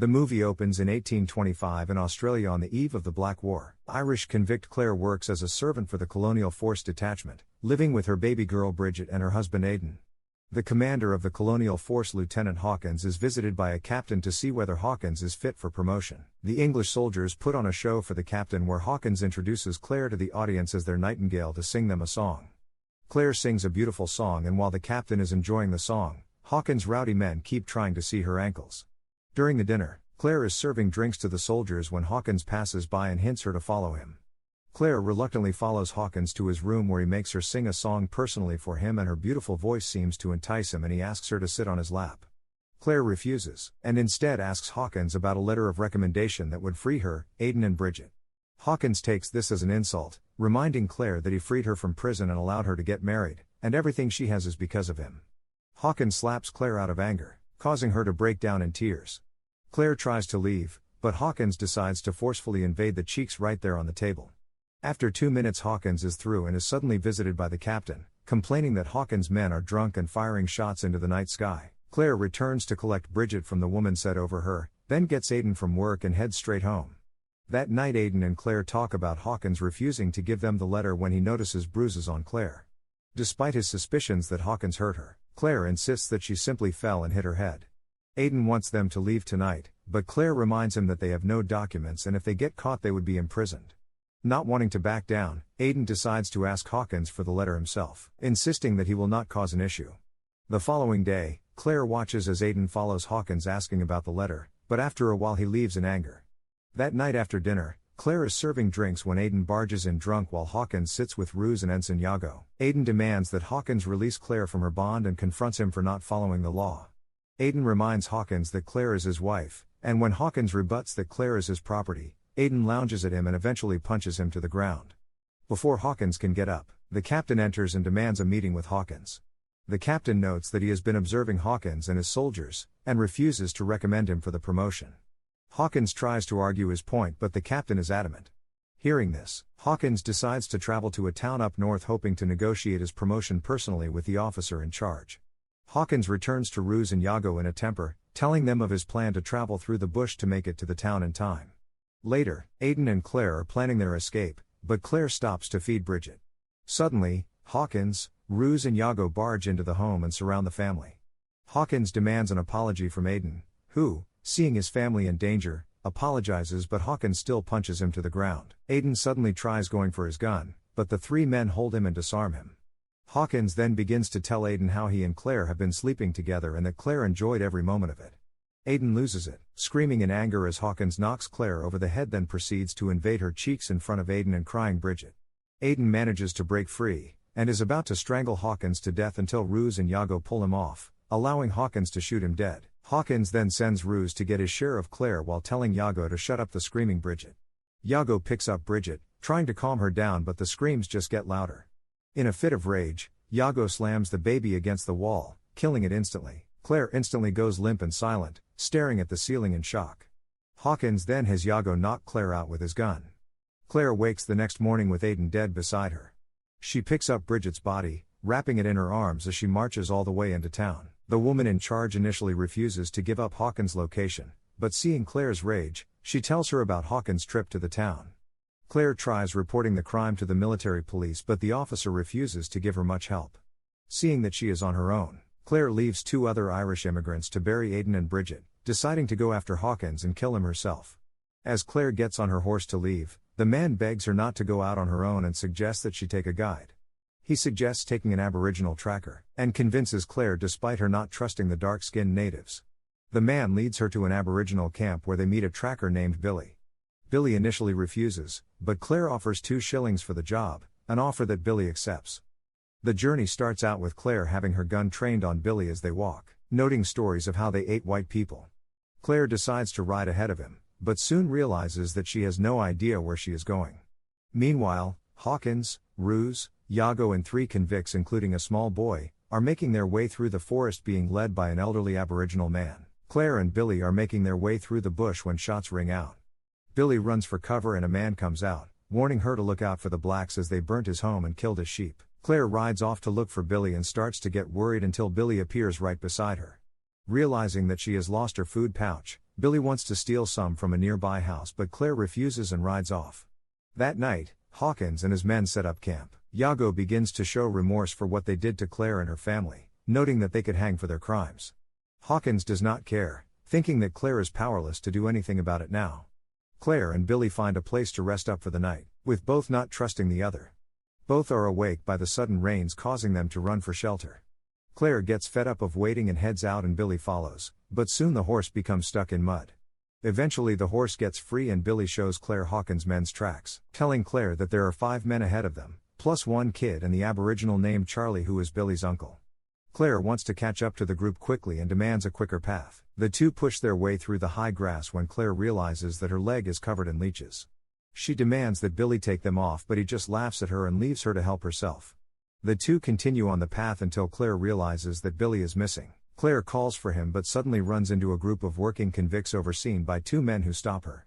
The movie opens in 1825 in Australia on the eve of the Black War. Irish convict Clare works as a servant for the Colonial Force Detachment, living with her baby girl Bridget and her husband Aidan. The commander of the Colonial Force, Lieutenant Hawkins, is visited by a captain to see whether Hawkins is fit for promotion. The English soldiers put on a show for the captain where Hawkins introduces Clare to the audience as their nightingale to sing them a song. Clare sings a beautiful song, and while the captain is enjoying the song, Hawkins' rowdy men keep trying to see her ankles. During the dinner, Clare is serving drinks to the soldiers when Hawkins passes by and hints her to follow him. Clare reluctantly follows Hawkins to his room where he makes her sing a song personally for him, and her beautiful voice seems to entice him and he asks her to sit on his lap. Clare refuses, and instead asks Hawkins about a letter of recommendation that would free her, Aidan and Bridget. Hawkins takes this as an insult, reminding Clare that he freed her from prison and allowed her to get married, and everything she has is because of him. Hawkins slaps Clare out of anger, causing her to break down in tears. Clare tries to leave, but Hawkins decides to forcefully invade the cheeks right there on the table. After 2 minutes, Hawkins is through and is suddenly visited by the captain, complaining that Hawkins' men are drunk and firing shots into the night sky. Clare returns to collect Bridget from the woman set over her, then gets Aidan from work and heads straight home. That night, Aidan and Clare talk about Hawkins refusing to give them the letter when he notices bruises on Clare. Despite his suspicions that Hawkins hurt her, Clare insists that she simply fell and hit her head. Aidan wants them to leave tonight, but Clare reminds him that they have no documents and if they get caught they would be imprisoned. Not wanting to back down, Aidan decides to ask Hawkins for the letter himself, insisting that he will not cause an issue. The following day, Clare watches as Aidan follows Hawkins asking about the letter, but after a while he leaves in anger. That night after dinner, Clare is serving drinks when Aidan barges in drunk while Hawkins sits with Ruse and Ensign Iago. Aidan demands that Hawkins release Clare from her bond and confronts him for not following the law. Aidan reminds Hawkins that Clare is his wife, and when Hawkins rebuts that Clare is his property, Aidan lounges at him and eventually punches him to the ground. Before Hawkins can get up, the captain enters and demands a meeting with Hawkins. The captain notes that he has been observing Hawkins and his soldiers, and refuses to recommend him for the promotion. Hawkins tries to argue his point, but the captain is adamant. Hearing this, Hawkins decides to travel to a town up north hoping to negotiate his promotion personally with the officer in charge. Hawkins returns to Ruse and Iago in a temper, telling them of his plan to travel through the bush to make it to the town in time. Later, Aidan and Clare are planning their escape, but Clare stops to feed Bridget. Suddenly, Hawkins, Ruse and Iago barge into the home and surround the family. Hawkins demands an apology from Aidan, who, seeing his family in danger, apologizes, but Hawkins still punches him to the ground. Aidan suddenly tries going for his gun, but the three men hold him and disarm him. Hawkins then begins to tell Aidan how he and Clare have been sleeping together and that Clare enjoyed every moment of it. Aidan loses it, screaming in anger as Hawkins knocks Clare over the head, then proceeds to invade her cheeks in front of Aidan and crying Bridget. Aidan manages to break free, and is about to strangle Hawkins to death until Ruse and Iago pull him off, allowing Hawkins to shoot him dead. Hawkins then sends Ruse to get his share of Clare while telling Iago to shut up the screaming Bridget. Iago picks up Bridget, trying to calm her down, but the screams just get louder. In a fit of rage, Iago slams the baby against the wall, killing it instantly. Clare instantly goes limp and silent, staring at the ceiling in shock. Hawkins then has Iago knock Clare out with his gun. Clare wakes the next morning with Aidan dead beside her. She picks up Bridget's body, wrapping it in her arms as she marches all the way into town. The woman in charge initially refuses to give up Hawkins' location, but seeing Clare's rage, she tells her about Hawkins' trip to the town. Clare tries reporting the crime to the military police, but the officer refuses to give her much help. Seeing that she is on her own, Clare leaves 2 other Irish immigrants to bury Aidan and Bridget, deciding to go after Hawkins and kill him herself. As Clare gets on her horse to leave, the man begs her not to go out on her own and suggests that she take a guide. He suggests taking an Aboriginal tracker, and convinces Clare despite her not trusting the dark-skinned natives. The man leads her to an Aboriginal camp where they meet a tracker named Billy. Billy initially refuses, but Clare offers 2 shillings for the job, an offer that Billy accepts. The journey starts out with Clare having her gun trained on Billy as they walk, noting stories of how they ate white people. Clare decides to ride ahead of him, but soon realizes that she has no idea where she is going. Meanwhile, Hawkins, Ruse, Iago and 3 convicts including a small boy, are making their way through the forest being led by an elderly Aboriginal man. Clare and Billy are making their way through the bush when shots ring out. Billy runs for cover and a man comes out, warning her to look out for the blacks as they burnt his home and killed his sheep. Clare rides off to look for Billy and starts to get worried until Billy appears right beside her. Realizing that she has lost her food pouch, Billy wants to steal some from a nearby house, but Clare refuses and rides off. That night, Hawkins and his men set up camp. Iago begins to show remorse for what they did to Clare and her family, noting that they could hang for their crimes. Hawkins does not care, thinking that Clare is powerless to do anything about it now. Clare and Billy find a place to rest up for the night, with both not trusting the other. Both are awake by the sudden rains, causing them to run for shelter. Clare gets fed up of waiting and heads out, and Billy follows, but soon the horse becomes stuck in mud. Eventually the horse gets free and Billy shows Clare Hawkins' men's tracks, telling Clare that there are 5 men ahead of them, plus 1 kid and the Aboriginal named Charlie who is Billy's uncle. Clare wants to catch up to the group quickly and demands a quicker path. The two push their way through the high grass when Clare realizes that her leg is covered in leeches. She demands that Billy take them off, but he just laughs at her and leaves her to help herself. The two continue on the path until Clare realizes that Billy is missing. Clare calls for him but suddenly runs into a group of working convicts overseen by 2 men who stop her.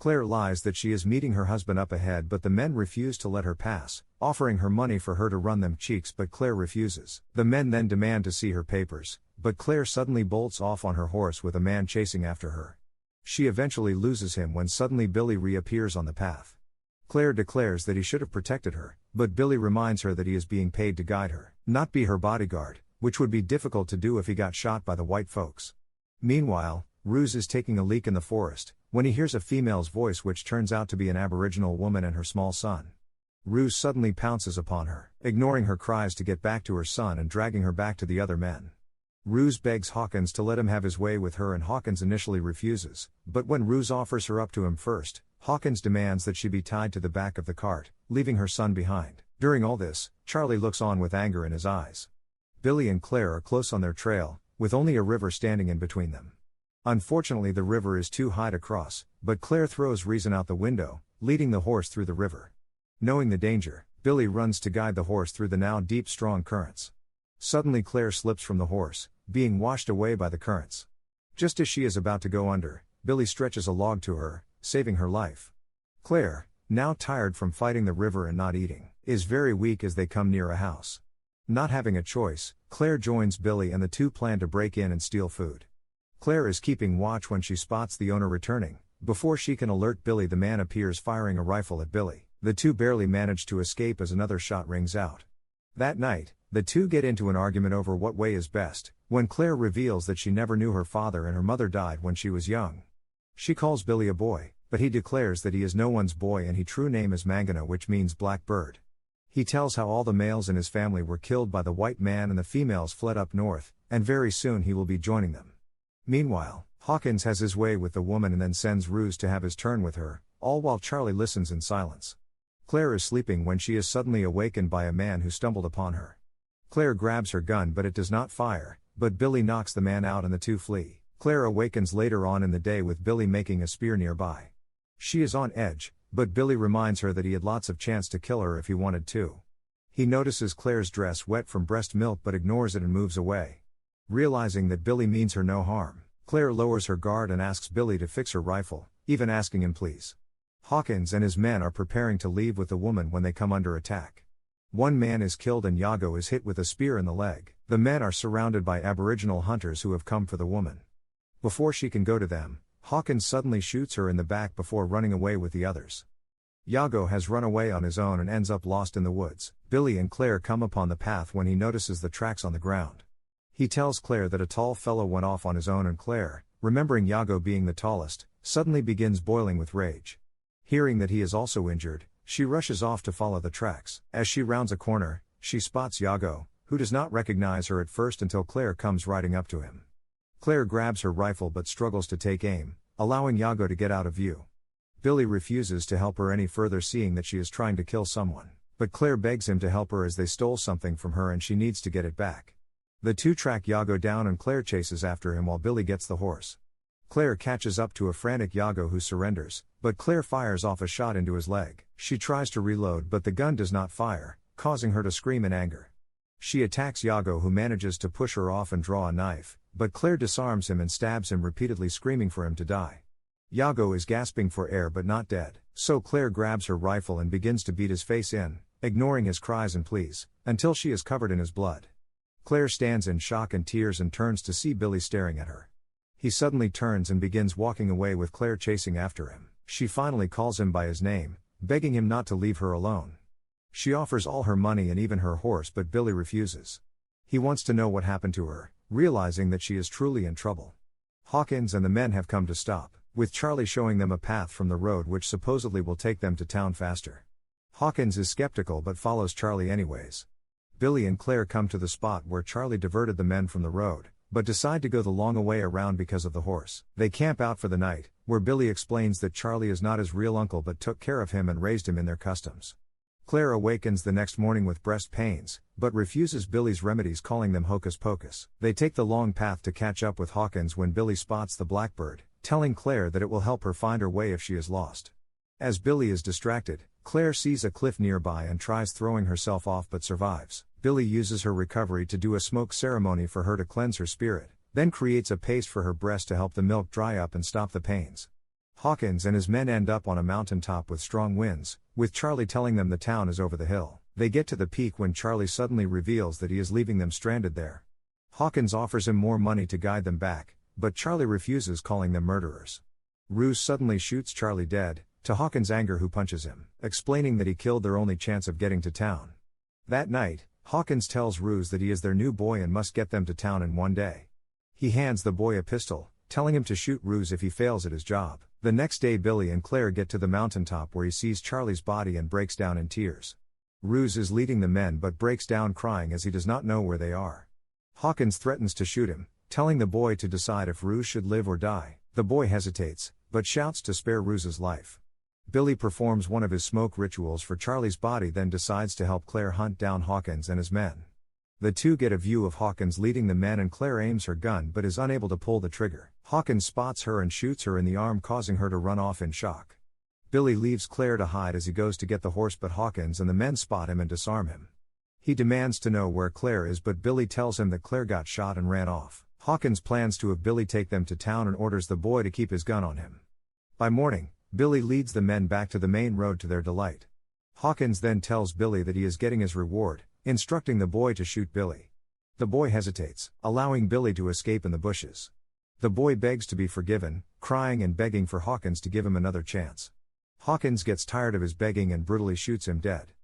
Clare lies that she is meeting her husband up ahead, but the men refuse to let her pass, offering her money for her to run them cheeks, but Clare refuses. The men then demand to see her papers, but Clare suddenly bolts off on her horse with a man chasing after her. She eventually loses him when suddenly Billy reappears on the path. Clare declares that he should have protected her, but Billy reminds her that he is being paid to guide her, not be her bodyguard, which would be difficult to do if he got shot by the white folks. Meanwhile, Ruse is taking a leak in the forest, when he hears a female's voice which turns out to be an Aboriginal woman and her small son. Ruse suddenly pounces upon her, ignoring her cries to get back to her son and dragging her back to the other men. Ruse begs Hawkins to let him have his way with her, and Hawkins initially refuses, but when Ruse offers her up to him first, Hawkins demands that she be tied to the back of the cart, leaving her son behind. During all this, Charlie looks on with anger in his eyes. Billy and Clare are close on their trail, with only a river standing in between them. Unfortunately, the river is too high to cross, but Clare throws reason out the window, leading the horse through the river. Knowing the danger, Billy runs to guide the horse through the now deep, strong currents. Suddenly Clare slips from the horse, being washed away by the currents. Just as she is about to go under, Billy stretches a log to her, saving her life. Clare, now tired from fighting the river and not eating, is very weak as they come near a house. Not having a choice, Clare joins Billy and the two plan to break in and steal food. Clare is keeping watch when she spots the owner returning. Before she can alert Billy, the man appears firing a rifle at Billy. The two barely manage to escape as another shot rings out. That night, the two get into an argument over what way is best, when Clare reveals that she never knew her father and her mother died when she was young. She calls Billy a boy, but he declares that he is no one's boy and his true name is Mangana, which means black bird. He tells how all the males in his family were killed by the white man and the females fled up north, and very soon he will be joining them. Meanwhile, Hawkins has his way with the woman and then sends Ruse to have his turn with her, all while Charlie listens in silence. Clare is sleeping when she is suddenly awakened by a man who stumbled upon her. Clare grabs her gun but it does not fire, but Billy knocks the man out and the two flee. Clare awakens later on in the day with Billy making a spear nearby. She is on edge, but Billy reminds her that he had lots of chance to kill her if he wanted to. He notices Clare's dress wet from breast milk but ignores it and moves away. Realizing that Billy means her no harm, Clare lowers her guard and asks Billy to fix her rifle, even asking him please. Hawkins and his men are preparing to leave with the woman when they come under attack. One man is killed and Iago is hit with a spear in the leg. The men are surrounded by Aboriginal hunters who have come for the woman. Before she can go to them, Hawkins suddenly shoots her in the back before running away with the others. Iago has run away on his own and ends up lost in the woods. Billy and Clare come upon the path when he notices the tracks on the ground. He tells Clare that a tall fellow went off on his own, and Clare, remembering Iago being the tallest, suddenly begins boiling with rage. Hearing that he is also injured, she rushes off to follow the tracks. As she rounds a corner, she spots Iago, who does not recognize her at first until Clare comes riding up to him. Clare grabs her rifle but struggles to take aim, allowing Iago to get out of view. Billy refuses to help her any further, seeing that she is trying to kill someone, but Clare begs him to help her as they stole something from her and she needs to get it back. The two track Iago down and Clare chases after him while Billy gets the horse. Clare catches up to a frantic Iago who surrenders, but Clare fires off a shot into his leg. She tries to reload but the gun does not fire, causing her to scream in anger. She attacks Iago, who manages to push her off and draw a knife, but Clare disarms him and stabs him repeatedly, screaming for him to die. Iago is gasping for air but not dead, so Clare grabs her rifle and begins to beat his face in, ignoring his cries and pleas, until she is covered in his blood. Clare stands in shock and tears and turns to see Billy staring at her. He suddenly turns and begins walking away with Clare chasing after him. She finally calls him by his name, begging him not to leave her alone. She offers all her money and even her horse, but Billy refuses. He wants to know what happened to her, realizing that she is truly in trouble. Hawkins and the men have come to stop, with Charlie showing them a path from the road which supposedly will take them to town faster. Hawkins is skeptical but follows Charlie anyways. Billy and Clare come to the spot where Charlie diverted the men from the road, but decide to go the long way around because of the horse. They camp out for the night, where Billy explains that Charlie is not his real uncle but took care of him and raised him in their customs. Clare awakens the next morning with breast pains, but refuses Billy's remedies, calling them hocus pocus. They take the long path to catch up with Hawkins when Billy spots the blackbird, telling Clare that it will help her find her way if she is lost. As Billy is distracted, Clare sees a cliff nearby and tries throwing herself off but survives. Billy uses her recovery to do a smoke ceremony for her to cleanse her spirit, then creates a paste for her breast to help the milk dry up and stop the pains. Hawkins and his men end up on a mountaintop with strong winds, with Charlie telling them the town is over the hill. They get to the peak when Charlie suddenly reveals that he is leaving them stranded there. Hawkins offers him more money to guide them back, but Charlie refuses, calling them murderers. Ruse suddenly shoots Charlie dead, to Hawkins' anger, who punches him, explaining that he killed their only chance of getting to town. That night, Hawkins tells Ruse that he is their new boy and must get them to town in one day. He hands the boy a pistol, telling him to shoot Ruse if he fails at his job. The next day Billy and Clare get to the mountaintop where he sees Charlie's body and breaks down in tears. Ruse is leading the men but breaks down crying as he does not know where they are. Hawkins threatens to shoot him, telling the boy to decide if Ruse should live or die. The boy hesitates, but shouts to spare Ruse's life. Billy performs one of his smoke rituals for Charlie's body, then decides to help Clare hunt down Hawkins and his men. The two get a view of Hawkins leading the men and Clare aims her gun but is unable to pull the trigger. Hawkins spots her and shoots her in the arm, causing her to run off in shock. Billy leaves Clare to hide as he goes to get the horse, but Hawkins and the men spot him and disarm him. He demands to know where Clare is, but Billy tells him that Clare got shot and ran off. Hawkins plans to have Billy take them to town and orders the boy to keep his gun on him. By morning, Billy leads the men back to the main road to their delight. Hawkins then tells Billy that he is getting his reward, instructing the boy to shoot Billy. The boy hesitates, allowing Billy to escape in the bushes. The boy begs to be forgiven, crying and begging for Hawkins to give him another chance. Hawkins gets tired of his begging and brutally shoots him dead.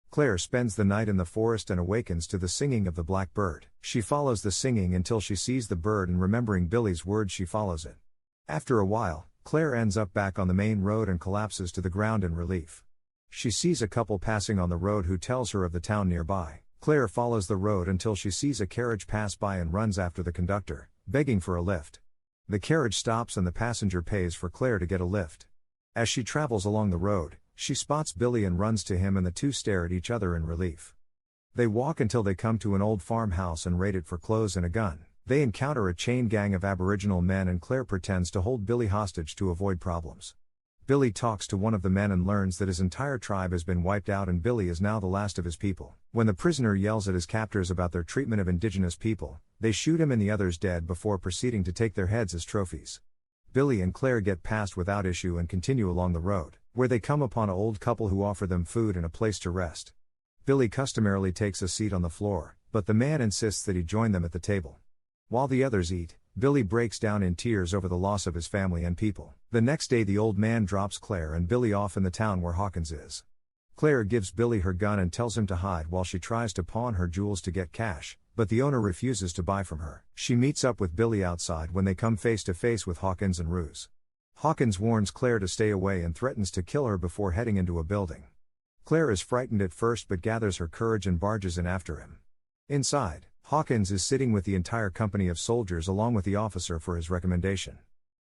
Clare spends the night in the forest and awakens to the singing of the black bird. She follows the singing until she sees the bird, and remembering Billy's words she follows it. After a while, Clare ends up back on the main road and collapses to the ground in relief. She sees a couple passing on the road who tells her of the town nearby. Clare follows the road until she sees a carriage pass by and runs after the conductor, begging for a lift. The carriage stops and the passenger pays for Clare to get a lift. As she travels along the road, she spots Billy and runs to him, and the two stare at each other in relief. They walk until they come to an old farmhouse and raid it for clothes and a gun. They encounter a chain gang of Aboriginal men and Clare pretends to hold Billy hostage to avoid problems. Billy talks to one of the men and learns that his entire tribe has been wiped out and Billy is now the last of his people. When the prisoner yells at his captors about their treatment of indigenous people, they shoot him and the others dead before proceeding to take their heads as trophies. Billy and Clare get past without issue and continue along the road, where they come upon an old couple who offer them food and a place to rest. Billy customarily takes a seat on the floor, but the man insists that he join them at the table. While the others eat, Billy breaks down in tears over the loss of his family and people. The next day the old man drops Clare and Billy off in the town where Hawkins is. Clare gives Billy her gun and tells him to hide while she tries to pawn her jewels to get cash, but the owner refuses to buy from her. She meets up with Billy outside when they come face to face with Hawkins and Ruse. Hawkins warns Clare to stay away and threatens to kill her before heading into a building. Clare is frightened at first but gathers her courage and barges in after him. Inside, Hawkins is sitting with the entire company of soldiers along with the officer for his recommendation.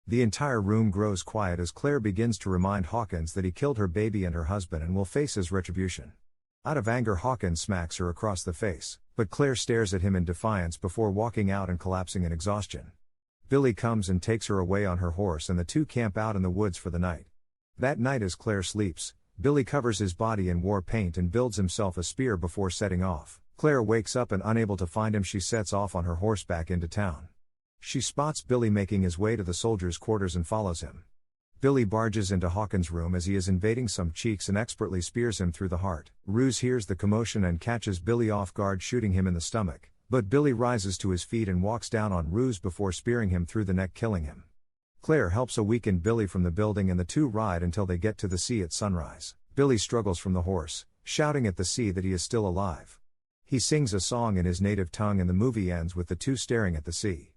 The entire room grows quiet as Clare begins to remind Hawkins that he killed her baby and her husband and will face his retribution. Out of anger, Hawkins smacks her across the face, but Clare stares at him in defiance before walking out and collapsing in exhaustion. Billy comes and takes her away on her horse and the two camp out in the woods for the night. That night as Clare sleeps, Billy covers his body in war paint and builds himself a spear before setting off. Clare wakes up and unable to find him, she sets off on her horse back into town. She spots Billy making his way to the soldiers' quarters and follows him. Billy barges into Hawkins' room as he is invading some cheeks and expertly spears him through the heart. Ruse hears the commotion and catches Billy off guard, shooting him in the stomach, But Billy rises to his feet and walks down on Ruse before spearing him through the neck, killing him. Clare helps a weakened Billy from the building and the two ride until they get to the sea at sunrise. Billy struggles from the horse, shouting at the sea that he is still alive. He sings a song in his native tongue and the movie ends with the two staring at the sea.